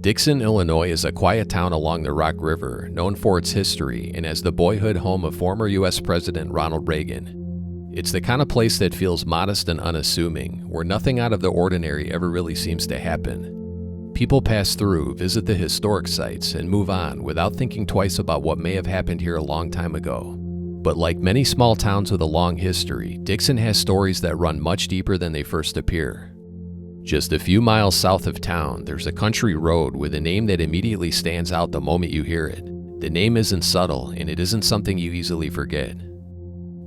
Dixon, Illinois is a quiet town along the Rock River, known for its history and as the boyhood home of former U.S. President Ronald Reagan. It's the kind of place that feels modest and unassuming, where nothing out of the ordinary ever really seems to happen. People pass through, visit the historic sites, and move on without thinking twice about what may have happened here a long time ago. But like many small towns with a long history, Dixon has stories that run much deeper than they first appear. Just a few miles south of town, there's a country road with a name that immediately stands out the moment you hear it. The name isn't subtle, and it isn't something you easily forget.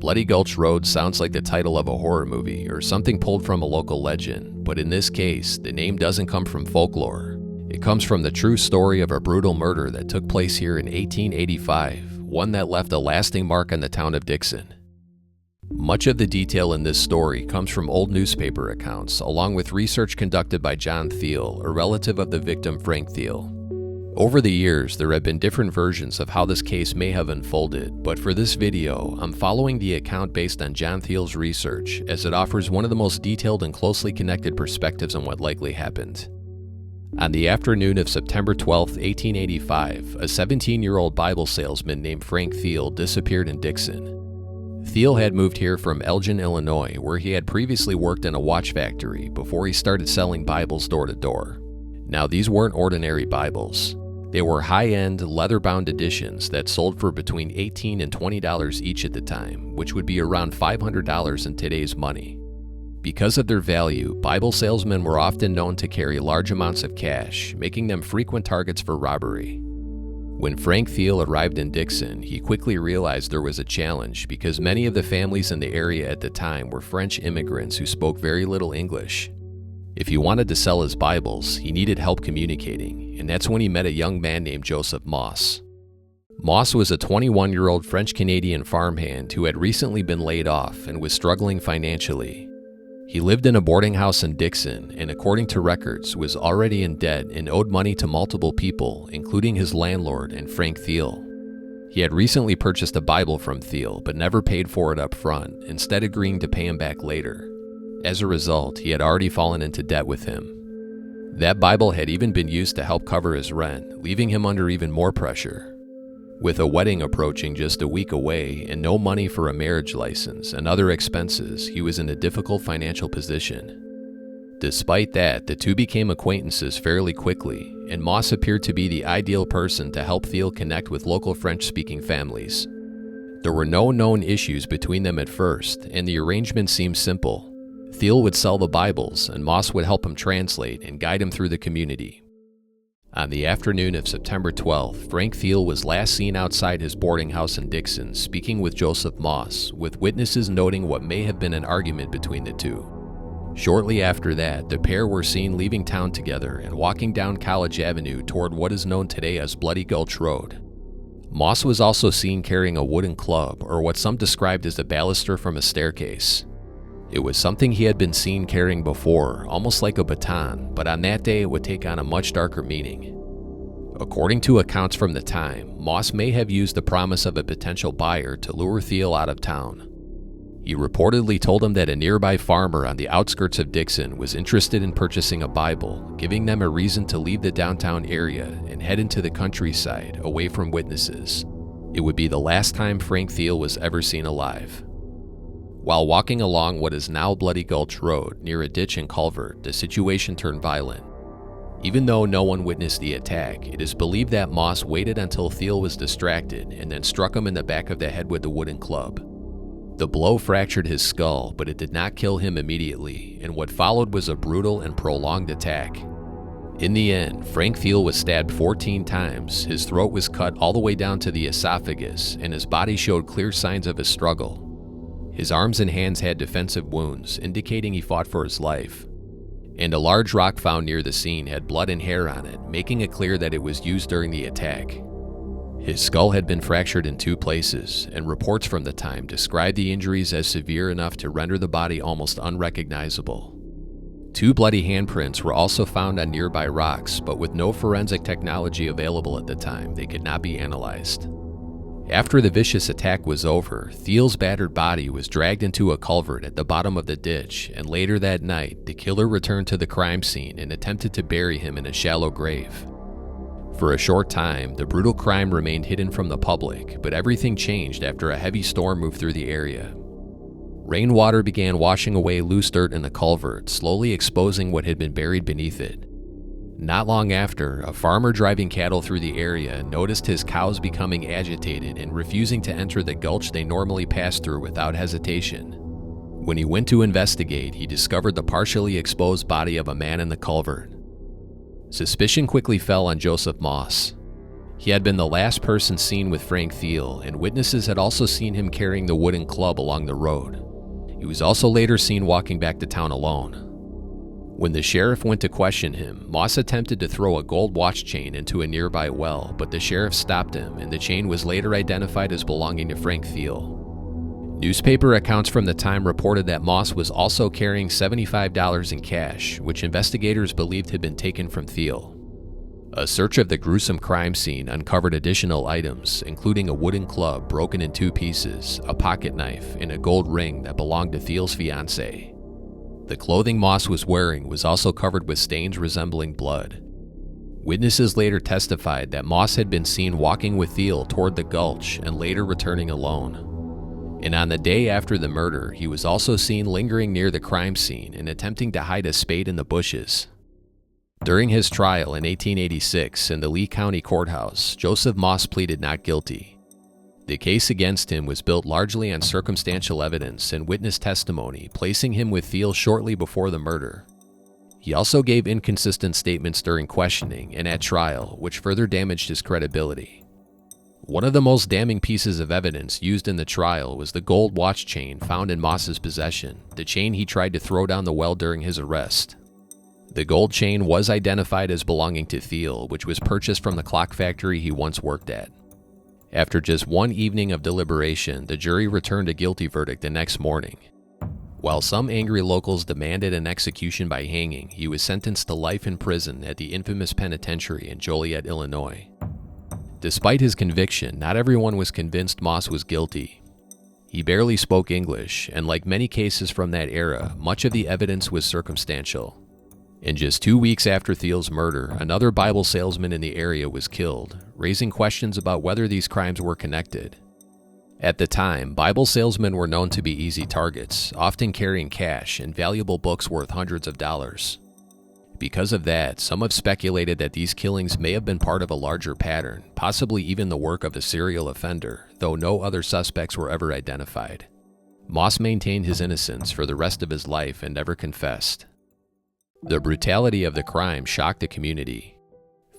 Bloody Gulch Road sounds like the title of a horror movie or something pulled from a local legend, but in this case, the name doesn't come from folklore. It comes from the true story of a brutal murder that took place here in 1885, one that left a lasting mark on the town of Dixon. Much of the detail in this story comes from old newspaper accounts, along with research conducted by John Thiel, a relative of the victim Frank Thiel. Over the years, there have been different versions of how this case may have unfolded, but for this video, I'm following the account based on John Thiel's research, as it offers one of the most detailed and closely connected perspectives on what likely happened. On the afternoon of September 12, 1885, a 17-year-old Bible salesman named Frank Thiel disappeared in Dixon. Thiel had moved here from Elgin, Illinois, where he had previously worked in a watch factory before he started selling Bibles door to door. Now, these weren't ordinary Bibles. They were high-end, leather-bound editions that sold for between $18 and $20 each at the time, which would be around $500 in today's money. Because of their value, Bible salesmen were often known to carry large amounts of cash, making them frequent targets for robbery. When Frank Thiel arrived in Dixon, he quickly realized there was a challenge because many of the families in the area at the time were French immigrants who spoke very little English. If he wanted to sell his Bibles, he needed help communicating, and that's when he met a young man named Joseph Moss. Moss was a 21-year-old French-Canadian farmhand who had recently been laid off and was struggling financially. He lived in a boarding house in Dixon and, according to records, was already in debt and owed money to multiple people, including his landlord and Frank Thiel. He had recently purchased a Bible from Thiel but never paid for it up front, instead agreeing to pay him back later. As a result, he had already fallen into debt with him. That Bible had even been used to help cover his rent, leaving him under even more pressure. With a wedding approaching just a week away and no money for a marriage license and other expenses, he was in a difficult financial position. Despite that, the two became acquaintances fairly quickly, and Moss appeared to be the ideal person to help Thiel connect with local French-speaking families. There were no known issues between them at first, and the arrangement seemed simple. Thiel would sell the Bibles, and Moss would help him translate and guide him through the community. On the afternoon of September 12th, Frank Thiel was last seen outside his boarding house in Dixon speaking with Joseph Moss, with witnesses noting what may have been an argument between the two. Shortly after that, the pair were seen leaving town together and walking down College Avenue toward what is known today as Bloody Gulch Road. Moss was also seen carrying a wooden club, or what some described as a baluster from a staircase. It was something he had been seen carrying before, almost like a baton, but on that day it would take on a much darker meaning. According to accounts from the time, Moss may have used the promise of a potential buyer to lure Thiel out of town. He reportedly told him that a nearby farmer on the outskirts of Dixon was interested in purchasing a Bible, giving them a reason to leave the downtown area and head into the countryside, away from witnesses. It would be the last time Frank Thiel was ever seen alive. While walking along what is now Bloody Gulch Road near a ditch and culvert, the situation turned violent. Even though no one witnessed the attack, it is believed that Moss waited until Thiel was distracted and then struck him in the back of the head with the wooden club. The blow fractured his skull, but it did not kill him immediately, and what followed was a brutal and prolonged attack. In the end, Frank Thiel was stabbed 14 times, his throat was cut all the way down to the esophagus, and his body showed clear signs of a struggle. His arms and hands had defensive wounds, indicating he fought for his life. And a large rock found near the scene had blood and hair on it, making it clear that it was used during the attack. His skull had been fractured in 2 places, and reports from the time described the injuries as severe enough to render the body almost unrecognizable. 2 bloody handprints were also found on nearby rocks, but with no forensic technology available at the time, they could not be analyzed. After the vicious attack was over, Thiel's battered body was dragged into a culvert at the bottom of the ditch, and later that night, the killer returned to the crime scene and attempted to bury him in a shallow grave. For a short time, the brutal crime remained hidden from the public, but everything changed after a heavy storm moved through the area. Rainwater began washing away loose dirt in the culvert, slowly exposing what had been buried beneath it. Not long after, a farmer driving cattle through the area noticed his cows becoming agitated and refusing to enter the gulch they normally pass through without hesitation. When he went to investigate, he discovered the partially exposed body of a man in the culvert. Suspicion quickly fell on Joseph Moss. He had been the last person seen with Frank Thiel, and witnesses had also seen him carrying the wooden club along the road. He was also later seen walking back to town alone. When the sheriff went to question him, Moss attempted to throw a gold watch chain into a nearby well, but the sheriff stopped him, and the chain was later identified as belonging to Frank Thiel. Newspaper accounts from the time reported that Moss was also carrying $75 in cash, which investigators believed had been taken from Thiel. A search of the gruesome crime scene uncovered additional items, including a wooden club broken in 2 pieces, a pocket knife, and a gold ring that belonged to Thiel's fiancée. The clothing Moss was wearing was also covered with stains resembling blood. Witnesses later testified that Moss had been seen walking with Thiel toward the gulch and later returning alone. And on the day after the murder, he was also seen lingering near the crime scene and attempting to hide a spade in the bushes. During his trial in 1886 in the Lee County Courthouse, Joseph Moss pleaded not guilty. The case against him was built largely on circumstantial evidence and witness testimony, placing him with Thiel shortly before the murder. He also gave inconsistent statements during questioning and at trial, which further damaged his credibility. One of the most damning pieces of evidence used in the trial was the gold watch chain found in Moss's possession, the chain he tried to throw down the well during his arrest. The gold chain was identified as belonging to Thiel, which was purchased from the clock factory he once worked at. After just one evening of deliberation, the jury returned a guilty verdict the next morning. While some angry locals demanded an execution by hanging, he was sentenced to life in prison at the infamous penitentiary in Joliet, Illinois. Despite his conviction, not everyone was convinced Moss was guilty. He barely spoke English, and like many cases from that era, much of the evidence was circumstantial. And just 2 weeks after Thiel's murder, another Bible salesman in the area was killed, raising questions about whether these crimes were connected. At the time, Bible salesmen were known to be easy targets, often carrying cash and valuable books worth hundreds of dollars. Because of that, some have speculated that these killings may have been part of a larger pattern, possibly even the work of a serial offender, though no other suspects were ever identified. Moss maintained his innocence for the rest of his life and never confessed. The brutality of the crime shocked the community.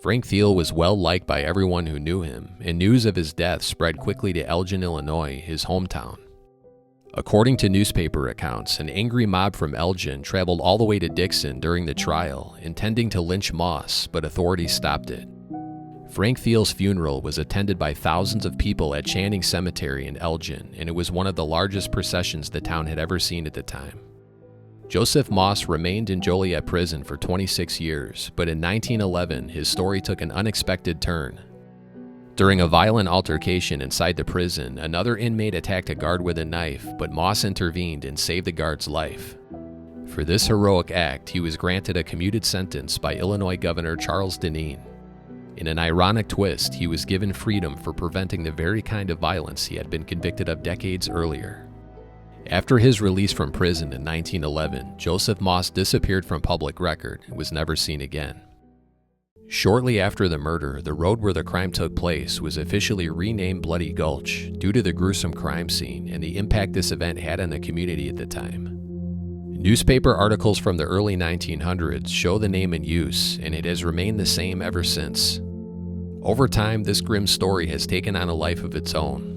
Frank Thiel was well liked by everyone who knew him, and news of his death spread quickly to Elgin, Illinois, his hometown. According to newspaper accounts, an angry mob from Elgin traveled all the way to Dixon during the trial, intending to lynch Moss, but authorities stopped it. Frank Thiel's funeral was attended by thousands of people at Channing Cemetery in Elgin, and it was one of the largest processions the town had ever seen at the time. Joseph Moss remained in Joliet prison for 26 years, but in 1911, his story took an unexpected turn. During a violent altercation inside the prison, another inmate attacked a guard with a knife, but Moss intervened and saved the guard's life. For this heroic act, he was granted a commuted sentence by Illinois Governor Charles Deneen. In an ironic twist, he was given freedom for preventing the very kind of violence he had been convicted of decades earlier. After his release from prison in 1911, Joseph Moss disappeared from public record and was never seen again. Shortly after the murder, the road where the crime took place was officially renamed Bloody Gulch due to the gruesome crime scene and the impact this event had on the community at the time. Newspaper articles from the early 1900s show the name in use, and it has remained the same ever since. Over time, this grim story has taken on a life of its own.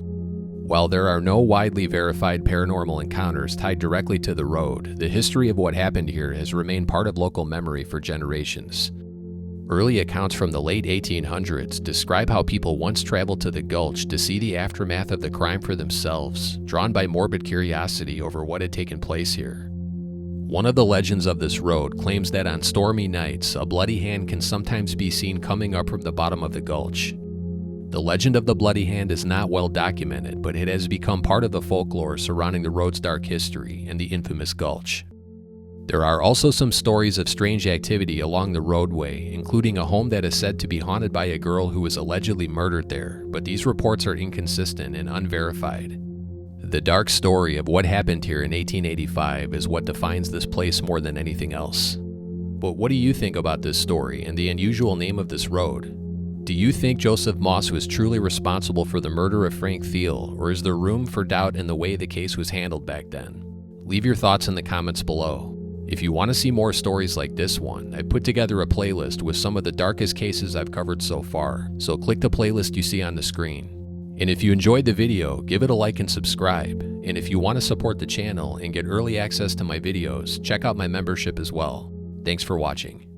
While there are no widely verified paranormal encounters tied directly to the road, the history of what happened here has remained part of local memory for generations. Early accounts from the late 1800s describe how people once traveled to the gulch to see the aftermath of the crime for themselves, drawn by morbid curiosity over what had taken place here. One of the legends of this road claims that on stormy nights, a bloody hand can sometimes be seen coming up from the bottom of the gulch. The legend of the Bloody Hand is not well documented, but it has become part of the folklore surrounding the road's dark history and the infamous gulch. There are also some stories of strange activity along the roadway, including a home that is said to be haunted by a girl who was allegedly murdered there, but these reports are inconsistent and unverified. The dark story of what happened here in 1885 is what defines this place more than anything else. But what do you think about this story and the unusual name of this road? Do you think Joseph Moss was truly responsible for the murder of Frank Thiel, or is there room for doubt in the way the case was handled back then? Leave your thoughts in the comments below. If you want to see more stories like this one, I put together a playlist with some of the darkest cases I've covered so far, so click the playlist you see on the screen. And if you enjoyed the video, give it a like and subscribe. And if you want to support the channel and get early access to my videos, check out my membership as well. Thanks for watching.